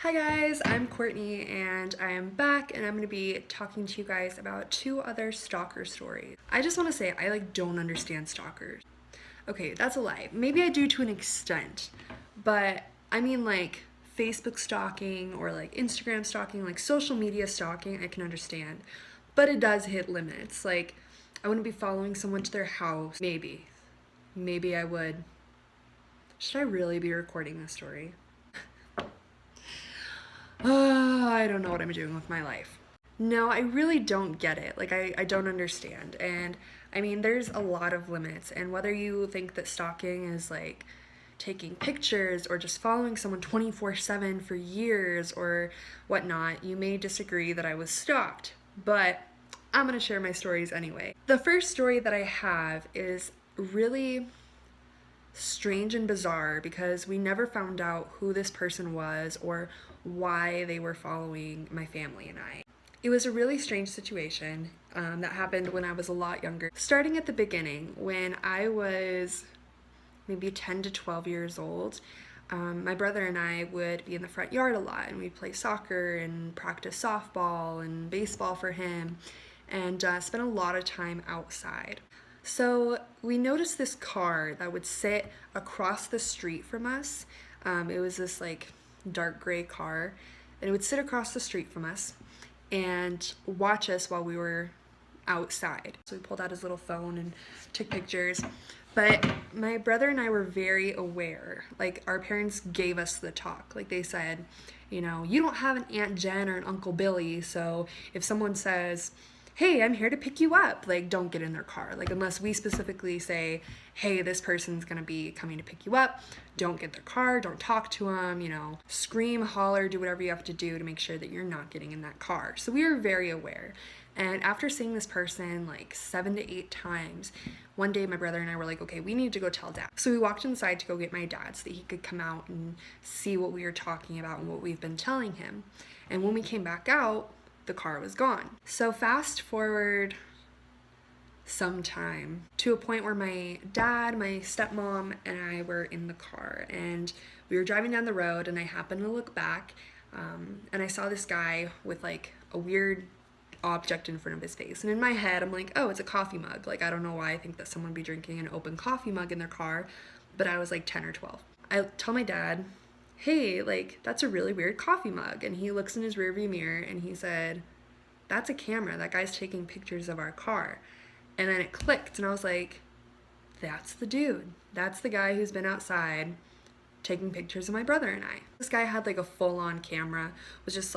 Hi guys, I'm Courtney and I am back and I'm going to be talking to you guys about two other stalker stories. I just want to say I don't understand stalkers. Okay, that's a lie. Maybe I do to an extent, but I mean Facebook stalking or Instagram stalking, social media stalking, I can understand. But it does hit limits. I wouldn't be following someone to their house. Maybe. Maybe I would. Should I really be recording this story? I don't know what I'm doing with my life. No, I really don't get it. I don't understand. And I mean, there's a lot of limits. And whether you think that stalking is taking pictures or just following someone 24/7 for years or whatnot, you may disagree that I was stalked. But I'm going to share my stories anyway. The first story that I have is really strange and bizarre because we never found out who this person was or why they were following my family and I. It was a really strange situation that happened when I was a lot younger. Starting at the beginning, when I was maybe 10 to 12 years old, my brother and I would be in the front yard a lot and we'd play soccer and practice softball and baseball for him and spend a lot of time outside. So we noticed this car that would sit across the street from us. It was this dark gray car, and it would sit across the street from us and watch us while we were outside. So we pulled out his little phone and took pictures. But my brother and I were very aware. Our parents gave us the talk. They said, you don't have an Aunt Jen or an Uncle Billy, so if someone says, hey, I'm here to pick you up, don't get in their car. Unless we specifically say, hey, this person's gonna be coming to pick you up, don't get their car, don't talk to them, scream, holler, do whatever you have to do to make sure that you're not getting in that car. So we were very aware. And after seeing this person 7 to 8 times, one day my brother and I were okay, we need to go tell Dad. So we walked inside to go get my dad so that he could come out and see what we were talking about and what we've been telling him. And when we came back out, the car was gone. So fast forward some time to a point where my dad, my stepmom, and I were in the car and we were driving down the road and I happened to look back and I saw this guy with a weird object in front of his face. And in my head, I'm oh, it's a coffee mug. I don't know why I think that someone would be drinking an open coffee mug in their car, but I was 10 or 12. I tell my dad, hey, that's a really weird coffee mug. And he looks in his rearview mirror and he said, that's a camera. That guy's taking pictures of our car. And then it clicked and I was that's the dude. That's the guy who's been outside taking pictures of my brother and I. This guy had a full-on camera, was just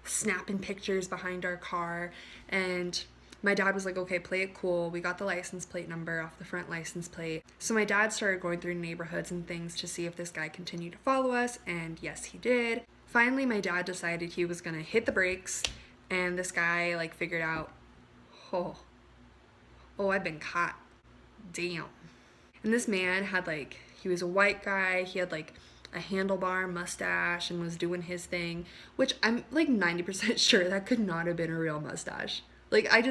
snapping pictures behind our car. And my dad was okay, play it cool. We got the license plate number off the front license plate. So my dad started going through neighborhoods and things to see if this guy continued to follow us, and yes, he did. Finally, my dad decided he was gonna hit the brakes, and this guy figured out, oh, I've been caught. Damn. And this man had he was a white guy, he had a handlebar mustache and was doing his thing, which I'm 90% sure that could not have been a real mustache. I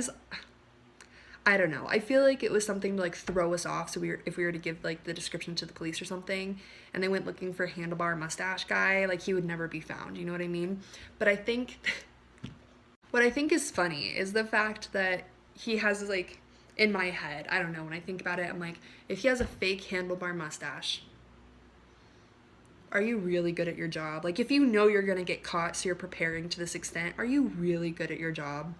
don't know. I feel it was something to throw us off. So if we were to give the description to the police or something and they went looking for handlebar mustache guy, he would never be found. You know what I mean? But I think what I think is funny is the fact that he has in my head, I don't know, when I think about it, I'm if he has a fake handlebar mustache, are you really good at your job? If you know you're gonna get caught, so you're preparing to this extent, are you really good at your job?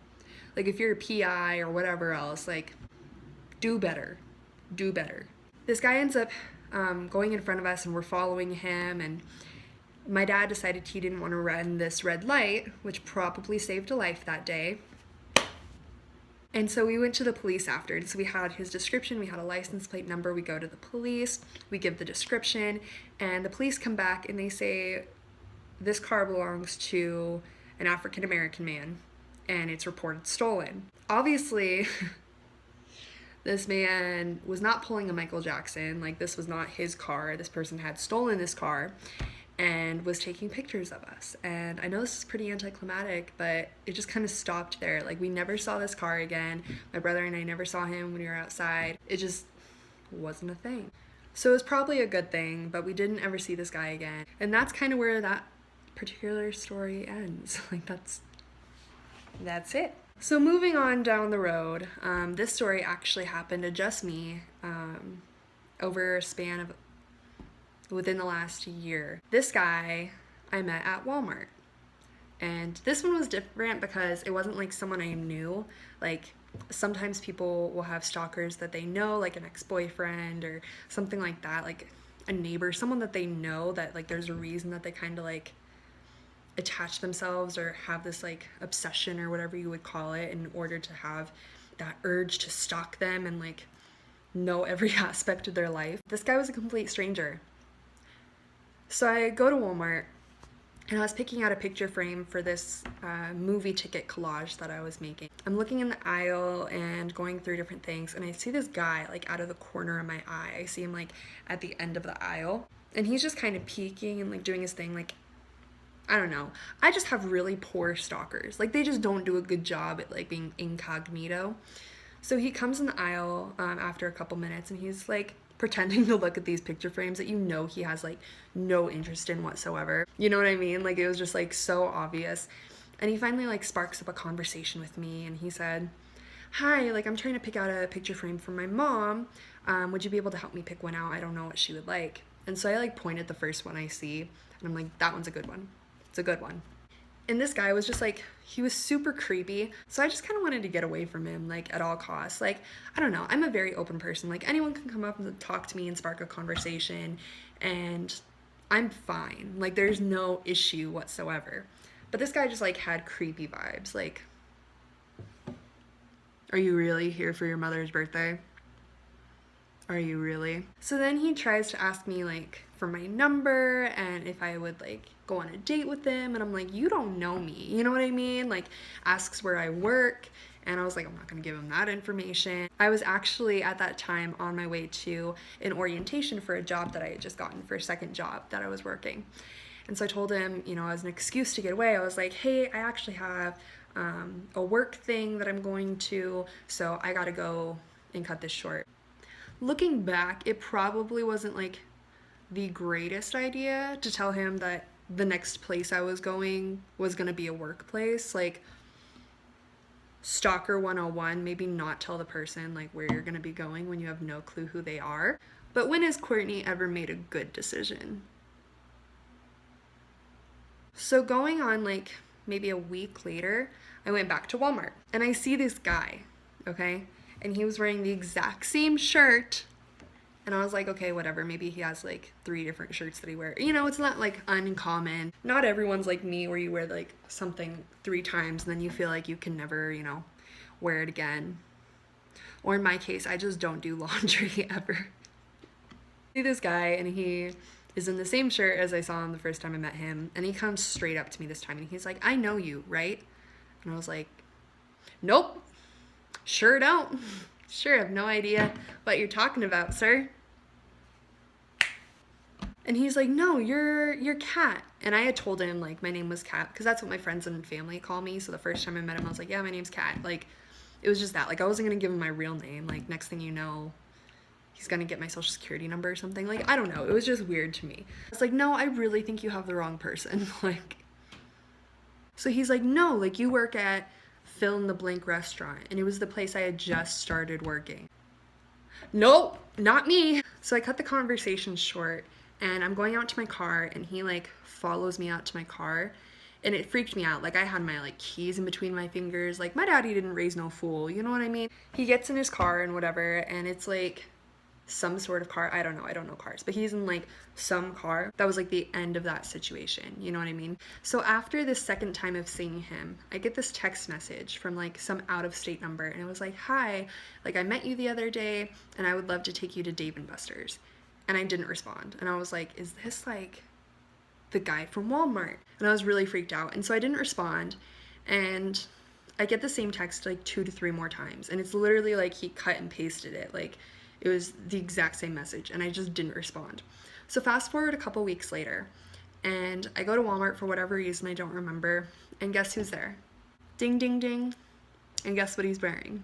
If you're a PI or whatever else, do better. Do better. This guy ends up going in front of us and we're following him, and my dad decided he didn't want to run this red light, which probably saved a life that day. And so we went to the police after. And so we had his description, we had a license plate number, we go to the police, we give the description, and the police come back and they say, this car belongs to an African American man and it's reported stolen. Obviously, this man was not pulling a Michael Jackson. This was not his car. This person had stolen this car and was taking pictures of us. And I know this is pretty anticlimactic, but it just kind of stopped there. We never saw this car again. My brother and I never saw him when we were outside. It just wasn't a thing. So it was probably a good thing, but we didn't ever see this guy again. And that's kind of where that particular story ends. Like that's it. So moving on down the road, this story actually happened to just me over a span of within the last year. This guy I met at Walmart. And this one was different because it wasn't like someone I knew. Like sometimes people will have stalkers that they know, like an ex-boyfriend or something like that, like a neighbor, someone that they know that like there's a reason that they kind of like attach themselves or have this like obsession or whatever you would call it in order to have that urge to stalk them and like know every aspect of their life. This guy was a complete stranger. So I go to Walmart and I was picking out a picture frame for this movie ticket collage that I was making. I'm looking in the aisle and going through different things, and I see this guy like out of the corner of my eye. I see him like at the end of the aisle, and he's just kind of peeking and like doing his thing. Like, I don't know. I just have really poor stalkers. Like, they just don't do a good job at like being incognito. So he comes in the aisle after a couple minutes, and he's like pretending to look at these picture frames that you know he has like no interest in whatsoever. You know what I mean? Like, it was just like so obvious. And he finally like sparks up a conversation with me, and he said, "Hi, like I'm trying to pick out a picture frame for my mom. Would you be able to help me pick one out? I don't know what she would like." And so I like point at the first one I see, and I'm like, "That one's a good one. It's a good one." And this guy was just like, he was super creepy. So I just kind of wanted to get away from him, like, at all costs. Like, I don't know, I'm a very open person. Like, anyone can come up and talk to me and spark a conversation, and I'm fine. Like, there's no issue whatsoever. But this guy just, like, had creepy vibes. Like, are you really here for your mother's birthday? Are you really? So then he tries to ask me like for my number and if I would like go on a date with him, and I'm like, you don't know me, you know what I mean? Like, asks where I work, and I was like, I'm not gonna give him that information. I was actually at that time on my way to an orientation for a job that I had just gotten, for a second job that I was working. And so I told him, you know, as an excuse to get away, I was like, hey, I actually have a work thing that I'm going to, so I gotta go and cut this short. Looking back, it probably wasn't like the greatest idea to tell him that the next place I was going was gonna be a workplace. Like, Stalker 101, maybe not tell the person like where you're gonna be going when you have no clue who they are. But when has Courtney ever made a good decision? So going on like maybe a week later, I went back to Walmart and I see this guy, okay? And he was wearing the exact same shirt. And I was like, okay, whatever. Maybe he has like 3 different shirts that he wears. You know, it's not like uncommon. Not everyone's like me where you wear like something 3 times and then you feel like you can never, you know, wear it again. Or in my case, I just don't do laundry ever. I see this guy and he is in the same shirt as I saw him the first time I met him. And he comes straight up to me this time and he's like, I know you, right? And I was like, nope. Sure don't. Sure, have no idea what you're talking about, sir. And he's like, no, you're Kat. And I had told him like my name was Kat because that's what my friends and family call me. So the first time I met him, I was like, yeah, my name's Kat. Like, it was just that. Like, I wasn't gonna give him my real name. Like, next thing you know, he's gonna get my social security number or something. Like, I don't know. It was just weird to me. I was like, no, I really think you have the wrong person. Like, so he's like, no, like you work at fill in the blank restaurant, and it was the place I had just started working. Nope, not me. So I cut the conversation short, and I'm going out to my car, and he like follows me out to my car, and it freaked me out. Like, I had my like keys in between my fingers. Like, my daddy didn't raise no fool, you know what I mean? He gets in his car and whatever, and it's like some sort of car. I don't know cars, but he's in like some car. That was like the end of that situation, you know what I mean? So after the second time of seeing him, I get this text message from like some out-of-state number, and it was like, hi, like I met you the other day and I would love to take you to Dave & Buster's. And I didn't respond, and I was like, is this like the guy from Walmart? And I was really freaked out, and so I didn't respond. And I get the same text like 2 to 3 more times, and it's literally like he cut and pasted it. Like, it was the exact same message, and I just didn't respond. So fast forward a couple weeks later, and I go to Walmart for whatever reason, I don't remember, and guess who's there? Ding, ding, ding. And guess what he's wearing?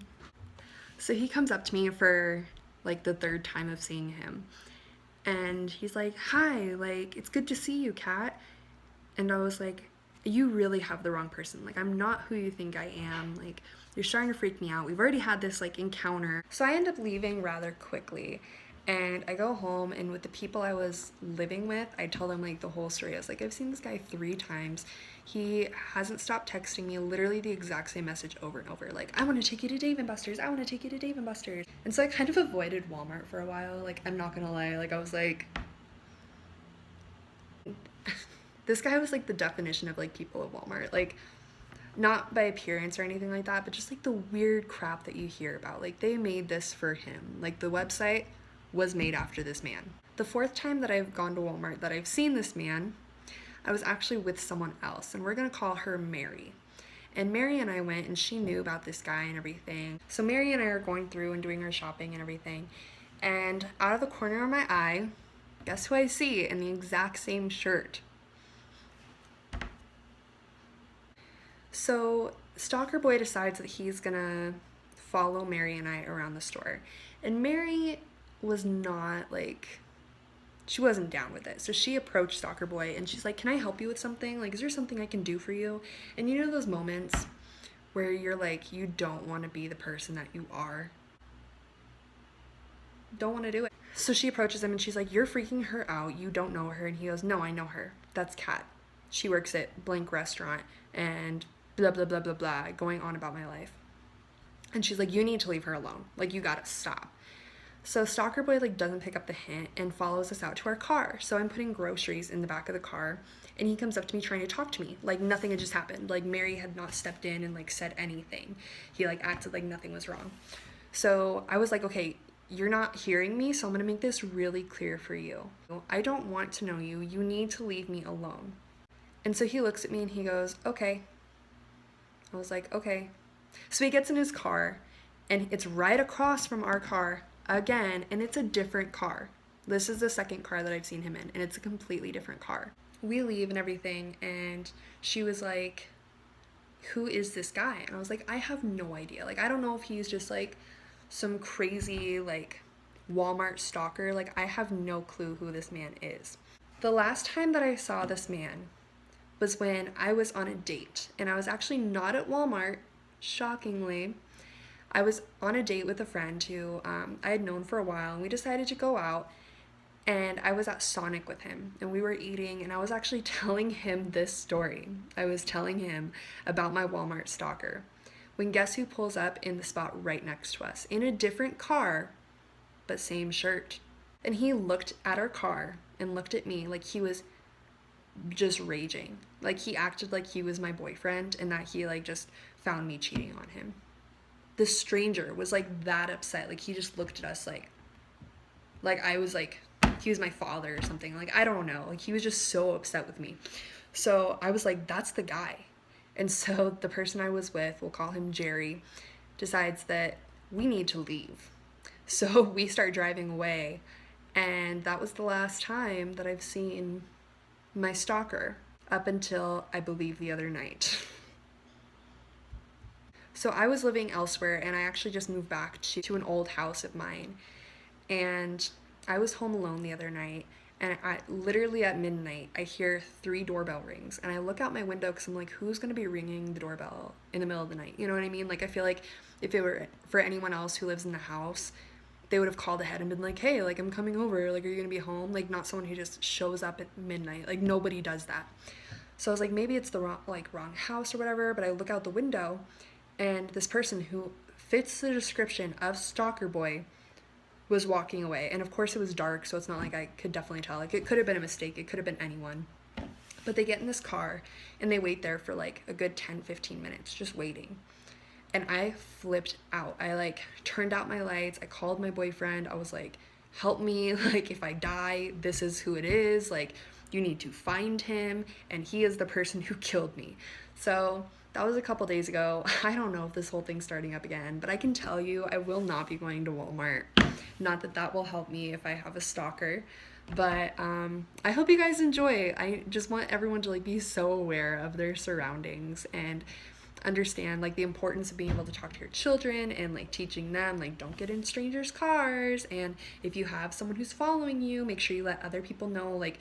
So he comes up to me for like the 3rd time of seeing him, and he's like, hi, like, it's good to see you, Kat. And I was like, you really have the wrong person. Like, I'm not who you think I am. Like, you're starting to freak me out. We've already had this like encounter. So I end up leaving rather quickly. And I go home, and with the people I was living with, I tell them like the whole story. I was like, I've seen this guy 3 times. He hasn't stopped texting me literally the exact same message over and over. Like, I want to take you to Dave & Buster's. I want to take you to Dave & Buster's. And so I kind of avoided Walmart for a while. Like, I'm not gonna lie. Like, I was like, this guy was like the definition of like people at Walmart. Like, not by appearance or anything like that, but just like the weird crap that you hear about. Like, they made this for him. Like, the website was made after this man. The 4th time that I've gone to Walmart that I've seen this man, I was actually with someone else, and we're gonna call her Mary. And Mary and I went, and she knew about this guy and everything. So Mary and I are going through and doing our shopping and everything, and out of the corner of my eye, guess who I see in the exact same shirt? So Stalker Boy decides that he's gonna follow Mary and I around the store. And Mary was not like, she wasn't down with it. So she approached Stalker Boy and she's like, can I help you with something? Like, is there something I can do for you? And you know those moments where you're like, you don't want to be the person that you are. Don't want to do it. So she approaches him and she's like, you're freaking her out. You don't know her. And he goes, no, I know her. That's Kat. She works at blank restaurant and blah, blah, blah, blah, blah, going on about my life. And she's like, you need to leave her alone. Like, you gotta stop. So Stalker Boy like doesn't pick up the hint and follows us out to our car. So I'm putting groceries in the back of the car, and he comes up to me trying to talk to me. Like, nothing had just happened. Like, Mary had not stepped in and like said anything. He like acted like nothing was wrong. So I was like, okay, you're not hearing me, so I'm gonna make this really clear for you. I don't want to know you. You need to leave me alone. And so he looks at me and he goes, okay. I was like, okay. So he gets in his car, and it's right across from our car again, and it's a different car. This is the 2nd car that I've seen him in, and it's a completely different car. We leave and everything, and she was like, who is this guy? And I was like, I have no idea. Like, I don't know if he's just like some crazy like Walmart stalker. Like, I have no clue who this man is. The last time that I saw this man was when I was on a date, and I was actually not at Walmart, shockingly. I was on a date with a friend who I had known for a while, and we decided to go out, and I was at Sonic with him, and we were eating, and I was actually telling him this story. I was telling him about my Walmart stalker. When guess who pulls up in the spot right next to us, in a different car, but same shirt. And he looked at our car and looked at me like he was just raging. Like, he acted like he was my boyfriend and that he like just found me cheating on him. This stranger was like that upset. Like, he just looked at us like I was like he was my father or something. Like, I don't know. Like, he was just so upset with me. So I was like, that's the guy. And so the person I was with, we'll call him Jerry, decides that we need to leave. So we start driving away, and that was the last time that I've seen my stalker, up until I believe the other night. So I was living elsewhere, and I actually just moved back to an old house of mine, and I was home alone the other night, and I literally at midnight I hear 3 doorbell rings, and I look out my window because I'm like, who's gonna be ringing the doorbell in the middle of the night? You know what I mean? Like, I feel like if it were for anyone else who lives in the house, they would have called ahead and been like, hey, like, I'm coming over, like, are you gonna be home? Like, not someone who just shows up at midnight. Like, nobody does that. So I was like, maybe it's the wrong house or whatever, but I look out the window, and this person who fits the description of Stalker Boy was walking away. And of course it was dark, so it's not like I could definitely tell. Like, it could have been a mistake, it could have been anyone. But they get in this car and they wait there for like a good 10-15 minutes just waiting. And I flipped out. I like turned out my lights. I called my boyfriend. I was like, help me. Like, if I die, this is who it is. Like, you need to find him, and he is the person who killed me. So that was a couple days ago. I don't know if this whole thing's starting up again, but I can tell you I will not be going to Walmart. Not that that will help me if I have a stalker, but I hope you guys enjoy. I just want everyone to like be so aware of their surroundings and understand like the importance of being able to talk to your children and like teaching them like don't get in strangers' cars, and if you have someone who's following you, make sure you let other people know like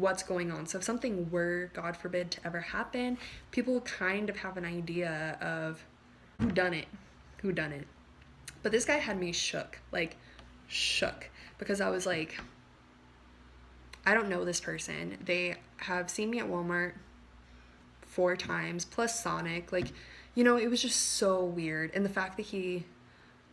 what's going on. So if something were, God forbid, to ever happen, people kind of have an idea of who done it, who done it. But this guy had me shook, like shook, because I was like, I don't know this person. They have seen me at Walmart 4 times plus Sonic. Like, you know, it was just so weird. And the fact that he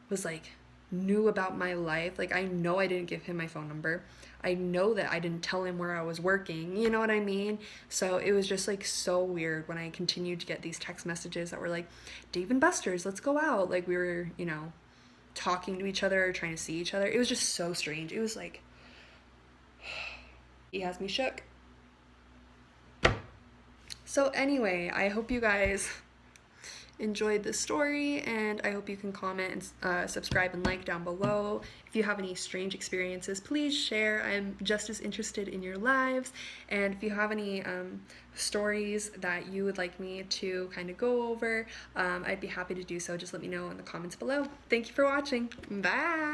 was like, knew about my life. Like, I know I didn't give him my phone number. I know that I didn't tell him where I was working. You know what I mean? So it was just like so weird when I continued to get these text messages that were like, Dave and Buster's, let's go out. Like, we were, you know, talking to each other, trying to see each other. It was just so strange. It was like, he has me shook. So anyway, I hope you guys enjoyed this story, and I hope you can comment and subscribe and like down below. If you have any strange experiences, please share. I'm just as interested in your lives. And if you have any stories that you would like me to kind of go over, I'd be happy to do so. Just let me know in the comments below. Thank you for watching. Bye!